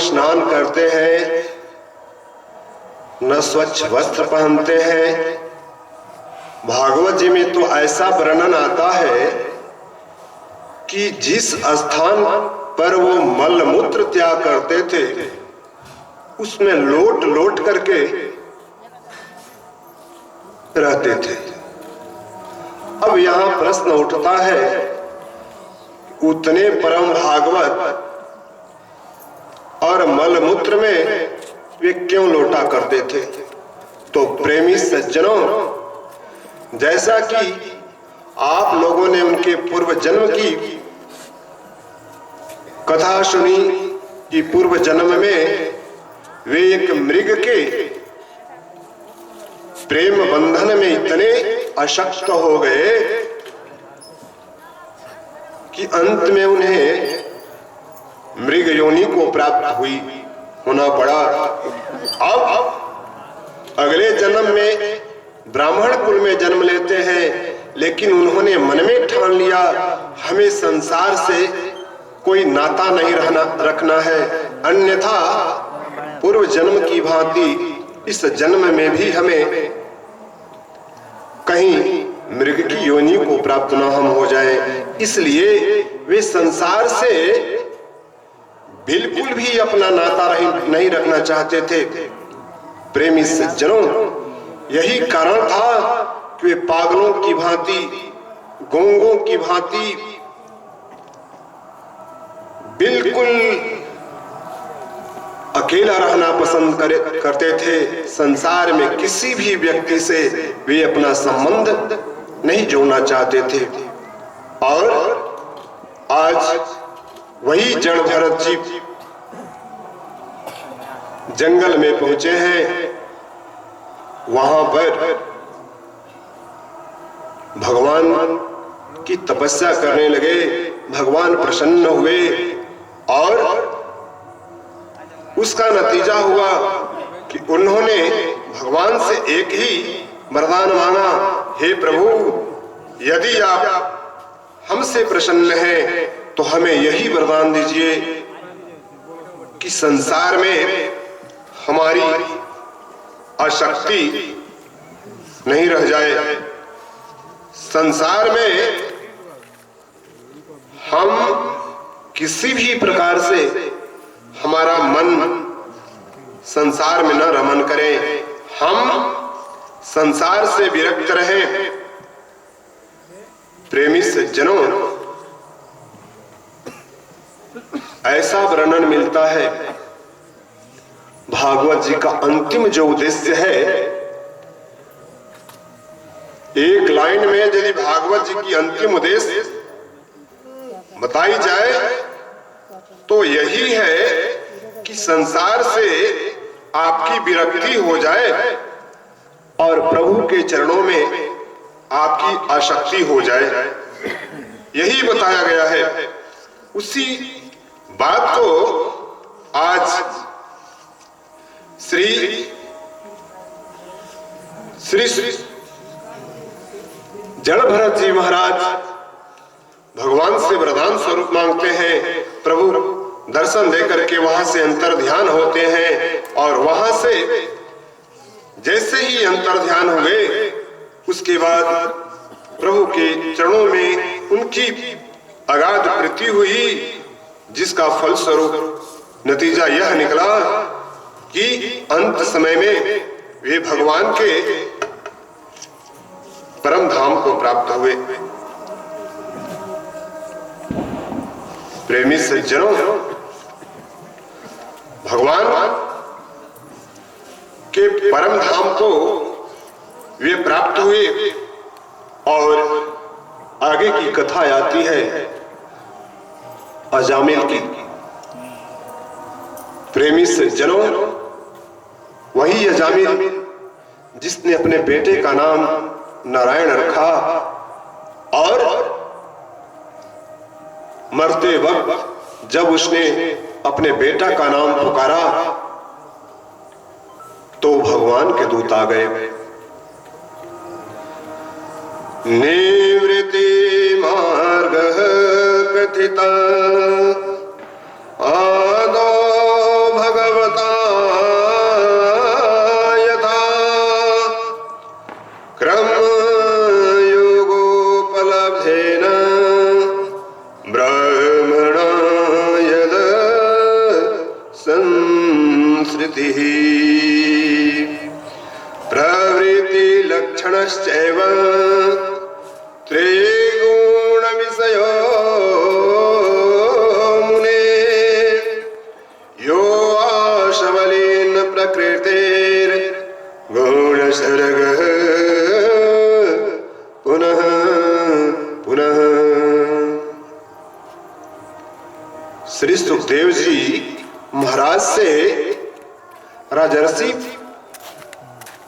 स्नान करते हैं, न स्वच्छ वस्त्र पहनते हैं। भागवत जी में तो ऐसा वर्णन आता है कि जिस स्थान पर वो मल मूत्र त्याग करते थे उसमें लोट लोट करके रहते थे। अब यहां प्रश्न उठता है, उतने परम भागवत और मल मूत्र में वे क्यों लोटा करते थे? तो प्रेमी सज्जनों, जैसा कि आप लोगों ने उनके पूर्व जन्म की कथा सुनी कि पूर्व जन्म में वे एक मृग के प्रेम बंधन में इतने अशक्त हो गए कि अंत में उन्हें मृग योनि को प्राप्त होना पड़ा। अब अगले जन्म में ब्राह्मण कुल में जन्म लेते हैं, लेकिन उन्होंने मन में ठान लिया हमें संसार से कोई नाता नहीं रखना है, अन्यथा पूर्व जन्म की भांति इस जन्म में भी हमें कहीं मृग की योनि को प्राप्त न हम हो जाए। इसलिए वे संसार से बिल्कुल भी अपना नाता नहीं रखना चाहते थे। प्रेमी सज्जनों, यही कारण था कि वे पागलों की भांति, गौंगों की भांति बिल्कुल अकेला रहना पसंद करते थे। संसार में किसी भी व्यक्ति से वे अपना संबंध नहीं जोड़ना चाहते थे। और आज वही जड़ भरत जी जंगल में पहुंचे हैं। वहां पर भगवान की तपस्या करने लगे। भगवान प्रसन्न हुए और उसका नतीजा हुआ कि उन्होंने भगवान से एक ही वरदान मांगा, हे प्रभु, यदि आप हमसे प्रसन्न हैं तो हमें यही वरदान दीजिए कि संसार में हमारी आसक्ति नहीं रह जाए, संसार में हम किसी भी प्रकार से हमारा मन संसार में न रमन करें, हम संसार से विरक्त रहें। प्रेमी सज्जनों, ऐसा वर्णन मिलता है। भागवत जी का अंतिम जो उद्देश्य है, एक लाइन में यदि भागवत जी की अंतिम उद्देश्य बताई जाए तो यही है कि संसार से आपकी विरक्ति हो जाए और प्रभु के चरणों में आपकी आसक्ति हो जाए, यही बताया गया है। उसी बात को आज श्री जड़ भरत जी महाराज भगवान से वरदान स्वरूप मांगते हैं। प्रभु दर्शन देकर के वहां से अंतर ध्यान होते हैं और वहां से जैसे ही अंतर ध्यान हुए उसके बाद प्रभु के चरणों में उनकी अगाध प्रीति हुई, जिसका फल स्वरूप नतीजा यह निकला कि अंत समय में वे भगवान के परम धाम को प्राप्त हुए। प्रेमी सज्जनों, भगवान के परम धाम को वे प्राप्त हुए और आगे की कथा आती है अजामिल की। प्रेमी सज्जनों, वही अजामिल जिसने अपने बेटे का नाम नारायण रखा और मरते वक्त जब उसने अपने बेटा का नाम पुकारा तो भगवान के दूत आ गए। निवृत्ति मार्ग कथिता आदो संशयो मुने यो आशवलीन प्रकृतेर गुणसर्ग पुनः पुनः। श्री सुखदेव जी महाराज से राजर्षि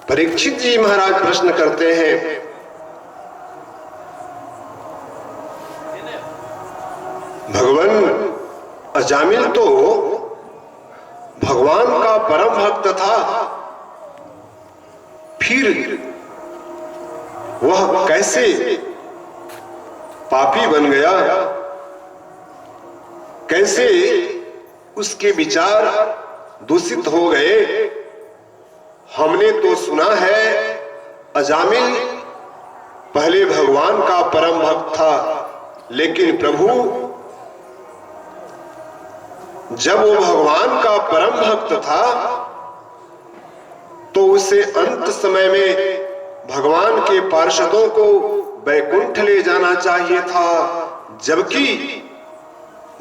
परीक्षित जी महाराज प्रश्न करते हैं, भगवान अजामिल तो भगवान का परम भक्त था, फिर वह कैसे पापी बन गया, कैसे उसके विचार दूषित हो गए। हमने तो सुना है अजामिल पहले भगवान का परम भक्त था, लेकिन प्रभु जब वो भगवान का परम भक्त था तो उसे अंत समय में भगवान के पार्षदों को वैकुंठ ले जाना चाहिए था, जबकि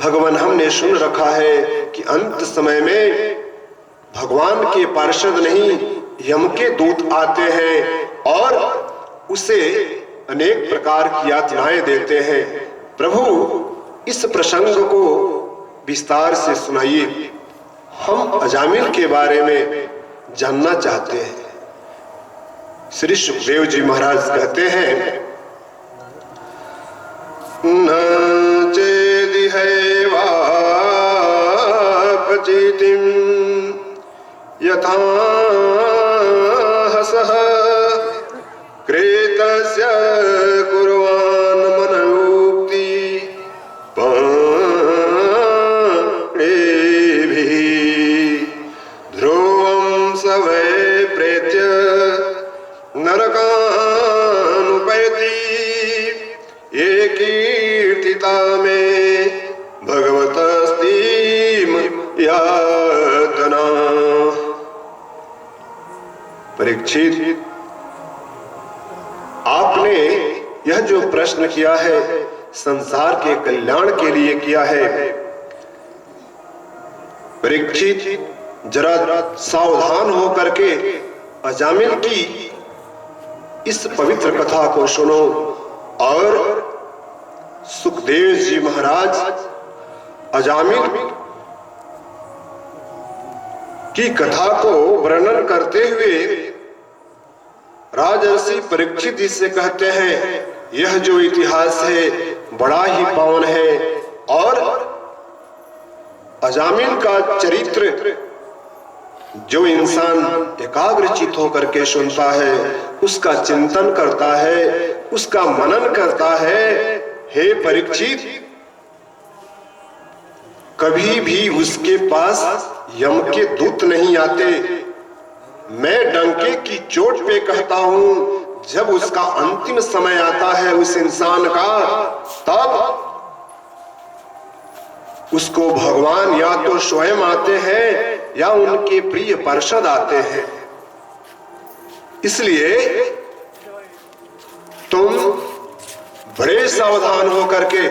भगवान हमने सुन रखा है कि अंत समय में भगवान के पार्षद नहीं यम के दूत आते हैं और उसे अनेक प्रकार की यातनाएं देते हैं। प्रभु इस प्रसंग को विस्तार से सुनाइए, हम अजामिल के बारे में जानना चाहते हैं। श्री सुखदेव जी महाराज कहते हैं, न चेदिहैवा प्रचितिं यथा हसः क्रेतस्य कुर्वान् मनोक्ति पाणिभिः ध्रुवं स वै प्रेत्य नरकानुपैति ये कीर्तिता में भगवतस्तीम यातना। परीक्षित, आपने यह जो प्रश्न किया है संसार के कल्याण के लिए किया है। परीक्षित, जरा सावधान होकर के अजामिल की इस पवित्र कथा को सुनो और सुखदेव जी महाराज अजामिल की कथा को वर्णन करते हुए राजर्षि परीक्षित जी से कहते हैं, यह जो इतिहास है बड़ा ही पावन है और अजामिल का चरित्र जो इंसान एकाग्रचित होकर के सुनता है, उसका चिंतन करता है, उसका मनन करता है, हे परीक्षित, कभी भी उसके पास यम के दूत नहीं आते। मैं डंके की चोट पे कहता हूं, जब उसका अंतिम समय आता है उस इंसान का, तब उसको भगवान या तो स्वयं आते हैं या उनके प्रिय पार्षद आते हैं। इसलिए तुम बड़े सावधान होकर के